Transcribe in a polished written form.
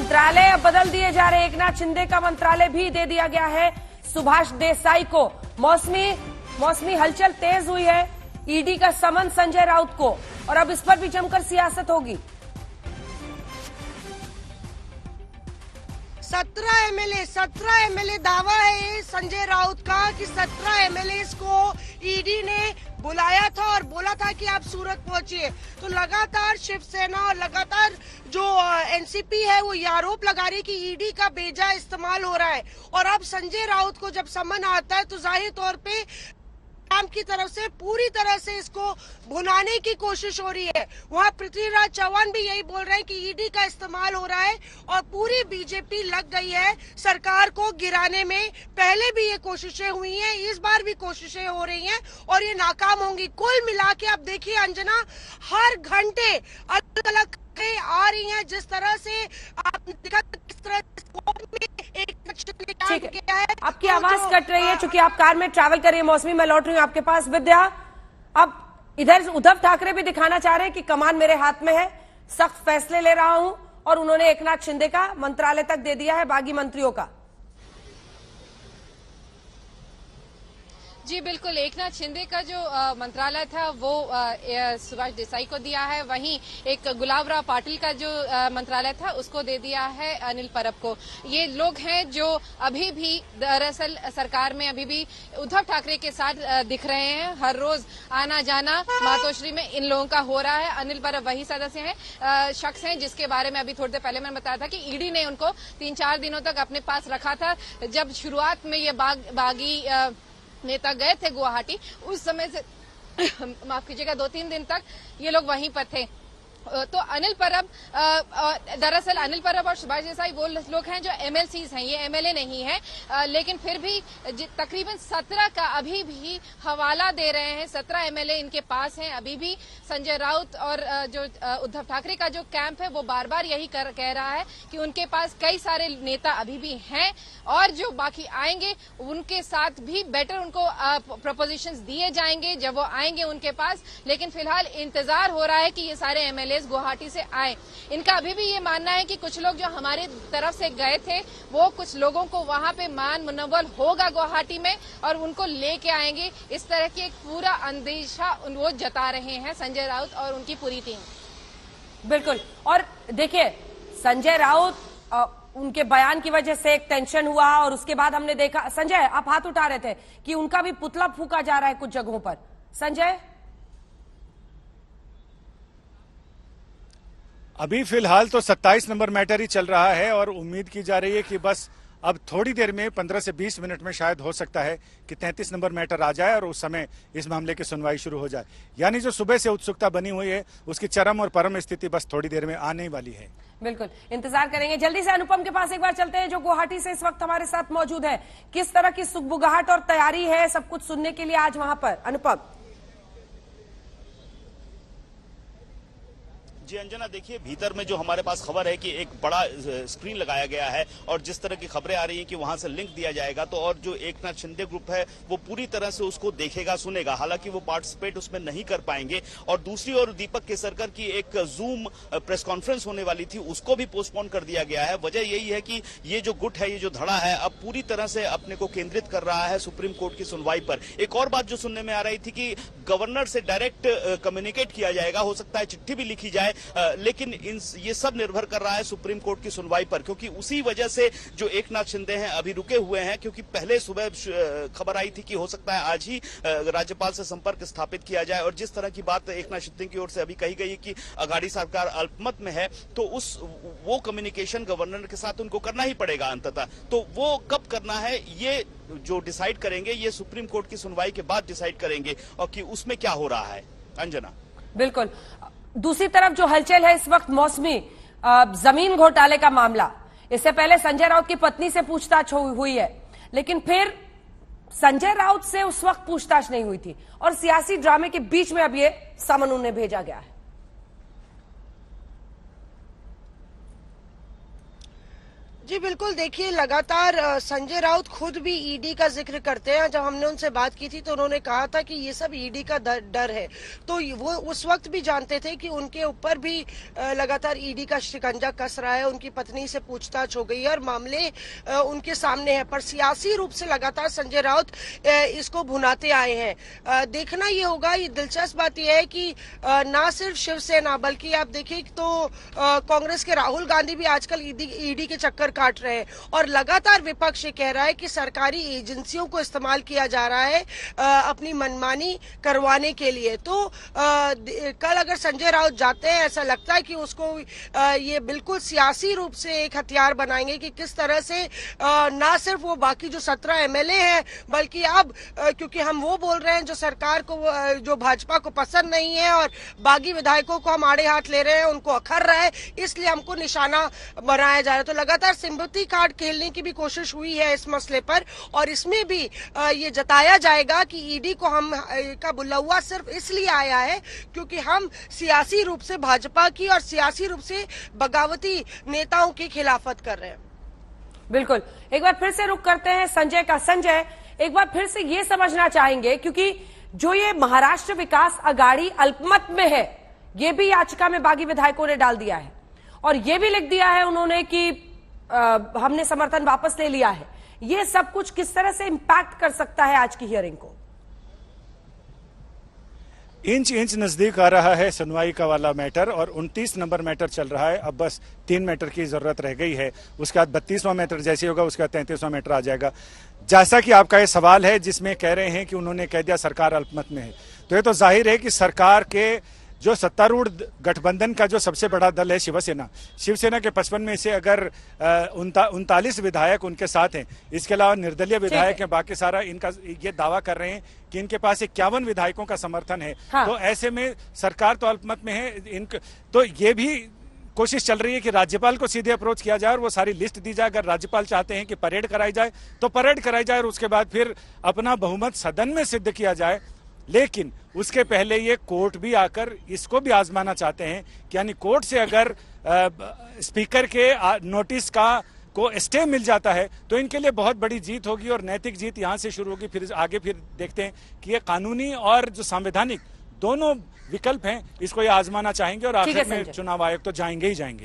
मंत्रालय अब बदल दिए जा रहे। एकनाथ शिंदे का मंत्रालय भी दे दिया गया है सुभाष देसाई को। मौसमी हलचल तेज हुई है। ईडी का समन संजय राउत को, और अब इस पर भी जमकर सियासत होगी। 17 एमएलए दावा है संजय राउत का कि 17 एमएलए को ईडी ने बुलाया था और बोला था कि आप सूरत पहुंचिए। तो लगातार शिवसेना और लगातार जो एनसीपी है वो ये आरोप लगा रही है कि ईडी का बेजा इस्तेमाल हो रहा है। और अब संजय राउत को जब समन आता है तो जाहिर तौर पे काम की तरफ से पूरी तरह से इसको भुनाने की कोशिश हो रही है। वहाँ पृथ्वीराज चौहान भी यही बोल रहे हैं कि ईडी का इस्तेमाल हो रहा है और पूरी बीजेपी लग गई है सरकार को गिराने में। पहले भी ये कोशिशें हुई हैं, इस बार भी कोशिशें हो रही हैं और ये नाकाम होंगी। कुल मिला के आप देखिए अंजना, हर घंटे अलग अलग आ रही हैं। जिस तरह से आप देखा किस तरह ठीक है, आपकी आवाज कट रही है चूंकि आप कार में ट्रैवल कर रही है। मौसमी, मैं लौट रही हूँ आपके पास। विद्या, अब इधर उद्धव ठाकरे भी दिखाना चाह रहे हैं कि कमान मेरे हाथ में है, सख्त फैसले ले रहा हूं, और उन्होंने एकनाथ शिंदे का मंत्रालय तक दे दिया है बागी मंत्रियों का। जी बिल्कुल, एकनाथ शिंदे का जो मंत्रालय था वो सुभाष देसाई को दिया है। वहीं एक गुलाबराव पाटिल का जो मंत्रालय था उसको दे दिया है अनिल परब को। ये लोग हैं जो अभी भी दरअसल सरकार में अभी भी उद्धव ठाकरे के साथ दिख रहे हैं। हर रोज आना जाना मातोश्री में इन लोगों का हो रहा है। अनिल परब वही सदस्य हैं, शख्स हैं जिसके बारे में अभी थोड़ी देर पहले मैंने बताया था कि ईडी ने उनको 3-4 दिनों तक अपने पास रखा था। जब शुरुआत में ये बागी नेता गए थे गुवाहाटी, उस समय से माफ कीजिएगा 2-3 दिन तक ये लोग वहीं पर थे। तो अनिल परब, दरअसल अनिल परब और सुभाष देसाई वो लोग हैं जो एमएलसीज हैं, ये एमएलए नहीं है। लेकिन फिर भी तकरीबन 17 का अभी भी हवाला दे रहे हैं। 17 एमएलए इनके पास हैं अभी भी। संजय राउत और जो उद्धव ठाकरे का जो कैंप है वो बार बार यही कह रहा है कि उनके पास कई सारे नेता अभी भी हैं और जो बाकी आएंगे उनके साथ भी बेटर उनको प्रपोजिशंस दिए जाएंगे जब वो आएंगे उनके पास। लेकिन फिलहाल इंतजार हो रहा है कि ये सारे एमएलए गुवाहाटी से आए। इनका अभी भी ये मानना है कि कुछ लोग जो हमारे तरफ से गए थे वो कुछ लोगों को वहां पे मान मुनव्वल होगा गुवाहाटी में और उनको लेके आएंगे। इस तरह की एक पूरा अंदेशा वो जता रहे हैं संजय राउत और उनकी पूरी टीम। बिल्कुल, और देखिए संजय राउत उनके बयान की वजह से एक टेंशन हुआ और उसके बाद हमने देखा, संजय आप हाथ उठा रहे थे कि उनका भी पुतला फूका जा रहा है कुछ जगहों पर। संजय, अभी फिलहाल तो 27 नंबर मैटर ही चल रहा है और उम्मीद की जा रही है कि बस अब थोड़ी देर में 15 से 20 मिनट में शायद हो सकता है कि 33 नंबर मैटर आ जाए और उस समय इस मामले की सुनवाई शुरू हो जाए। यानी जो सुबह से उत्सुकता बनी हुई है उसकी चरम और परम स्थिति बस थोड़ी देर में आने वाली है। बिल्कुल इंतजार करेंगे। जल्दी से अनुपम के पास एक बार चलते हैं जो गुवाहाटी से इस वक्त हमारे साथ मौजूद है। किस तरह की सुगबुगाहट और तैयारी है सब कुछ सुनने के लिए आज वहां पर? अनुपम जी अंजना, देखिए भीतर में जो हमारे पास खबर है कि एक बड़ा स्क्रीन लगाया गया है और जिस तरह की खबरें आ रही हैं कि वहां से लिंक दिया जाएगा तो और जो एकनाथ शिंदे ग्रुप है वो पूरी तरह से उसको देखेगा सुनेगा। हालांकि वो पार्टिसिपेट उसमें नहीं कर पाएंगे। और दूसरी ओर दीपक केसरकर की एक जूम प्रेस कॉन्फ्रेंस होने वाली थी उसको भी पोस्टपोन कर दिया गया है। वजह यही है कि ये जो गुट है, ये जो धड़ा है, अब पूरी तरह से अपने को केंद्रित कर रहा है सुप्रीम कोर्ट की सुनवाई पर। एक और बात जो सुनने में आ रही थी कि गवर्नर से डायरेक्ट कम्युनिकेट किया जाएगा, हो सकता है चिट्ठी भी लिखी जाए, लेकिन ये सब निर्भर कर रहा है सुप्रीम कोर्ट की सुनवाई पर। क्योंकि उसी वजह से जो एकनाथ शिंदे हैं अभी रुके हुए हैं, क्योंकि पहले सुबह खबर आई थी कि हो सकता है आज ही राज्यपाल से संपर्क स्थापित किया जाए। और जिस तरह की बात एकनाथ शिंदे की ओर से अभी कही गई है कि अघाड़ी सरकार अल्पमत में है, तो वो कम्युनिकेशन गवर्नर के साथ उनको करना ही पड़ेगा अंततः। तो वो कब करना है ये जो डिसाइड करेंगे, ये सुप्रीम कोर्ट की सुनवाई के बाद डिसाइड करेंगे और कि उसमें क्या हो रहा है। अंजना, बिल्कुल। दूसरी तरफ जो हलचल है इस वक्त मौसमी जमीन घोटाले का मामला, इससे पहले संजय राउत की पत्नी से पूछताछ हुई है, लेकिन फिर संजय राउत से उस वक्त पूछताछ नहीं हुई थी और सियासी ड्रामे के बीच में अब ये समन उन्हें भेजा गया है। जी बिल्कुल, देखिए लगातार संजय राउत खुद भी ईडी का जिक्र करते हैं। जब हमने उनसे बात की थी तो उन्होंने कहा था कि ये सब ईडी का डर है। तो वो उस वक्त भी जानते थे कि उनके ऊपर भी लगातार ईडी का शिकंजा कस रहा है। उनकी पत्नी से पूछताछ हो गई है और मामले उनके सामने है, पर सियासी रूप से लगातार संजय राउत इसको भुनाते आए हैं। देखना ये होगा, ये दिलचस्प बात यह है कि ना सिर्फ शिवसेना बल्कि आप देखिए तो कांग्रेस के राहुल गांधी भी आजकल ईडी के चक्कर काट रहे हैं और लगातार विपक्ष ये कह रहा है कि सरकारी एजेंसियों को इस्तेमाल किया जा रहा है अपनी मनमानी करवाने के लिए। तो कल अगर संजय राउत जाते हैं, ऐसा लगता है कि उसको ये बिल्कुल सियासी रूप से एक हथियार बनाएंगे कि किस तरह से ना सिर्फ वो बाकी जो 17 एमएलए हैं बल्कि अब क्योंकि हम वो बोल रहे हैं जो सरकार को, जो भाजपा को पसंद नहीं है और बागी विधायकों को हम आड़े हाथ ले रहे हैं, उनको अखर रहा है, इसलिए हमको निशाना बनाया जा रहा है। तो लगातार सिंपैथी कार्ड खेलने की भी कोशिश हुई है इस मसले पर और इसमें भी ये जताया जाएगा कि ईडी को हम का बुलावा सिर्फ इसलिए आया है क्योंकि हम सियासी रूप से भाजपा की और सियासी रूप से बगावती नेताओं की खिलाफत कर रहे हैं। बिल्कुल, एक बार फिर से रुक करते हैं संजय का। संजय, एक बार फिर से ये समझना चाहेंगे क्योंकि जो ये महाराष्ट्र विकास अघाड़ी अल्पमत में है, ये भी याचिका में बागी विधायकों ने डाल दिया है और ये भी लिख दिया है उन्होंने कि हमने समर्थन वापस ले लिया है। ये सब कुछ किस तरह से इंपैक्ट कर सकता है आज की हियरिंग को? इंच इंच नजदीक आ रहा है सुनवाई का वाला मैटर और 29 नंबर मैटर चल रहा है। अब बस 3 मैटर की जरूरत रह गई है। उसके बाद 32वां मैटर जैसे होगा उसके बाद 33वां मैटर आ जाएगा। जैसा कि आपका ये सवाल है जिसमें कह रहे हैं कि उन्होंने कह दिया सरकार अल्पमत में है, तो ये तो जाहिर है कि सरकार के जो सत्तारूढ़ गठबंधन का जो सबसे बड़ा दल है शिवसेना के 55 में से अगर 39 विधायक उनके साथ हैं, इसके अलावा निर्दलीय विधायक हैं, बाकी सारा इनका ये दावा कर रहे हैं कि इनके पास 51 विधायकों का समर्थन है। हाँ। तो ऐसे में सरकार तो अल्पमत में है। तो ये भी कोशिश चल रही है कि राज्यपाल को सीधे अप्रोच किया जाए और वो सारी लिस्ट दी जाए। अगर राज्यपाल चाहते हैं कि परेड कराई जाए तो परेड कराई जाए और उसके बाद फिर अपना बहुमत सदन में सिद्ध किया जाए। लेकिन उसके पहले ये कोर्ट भी आकर इसको भी आजमाना चाहते हैं कि यानी कोर्ट से अगर स्पीकर के नोटिस का को स्टे मिल जाता है तो इनके लिए बहुत बड़ी जीत होगी और नैतिक जीत यहां से शुरू होगी। फिर आगे फिर देखते हैं कि ये कानूनी और जो संवैधानिक दोनों विकल्प हैं, इसको ये आजमाना चाहेंगे और आखिर में चुनाव आयोग तो जाएंगे ही जाएंगे।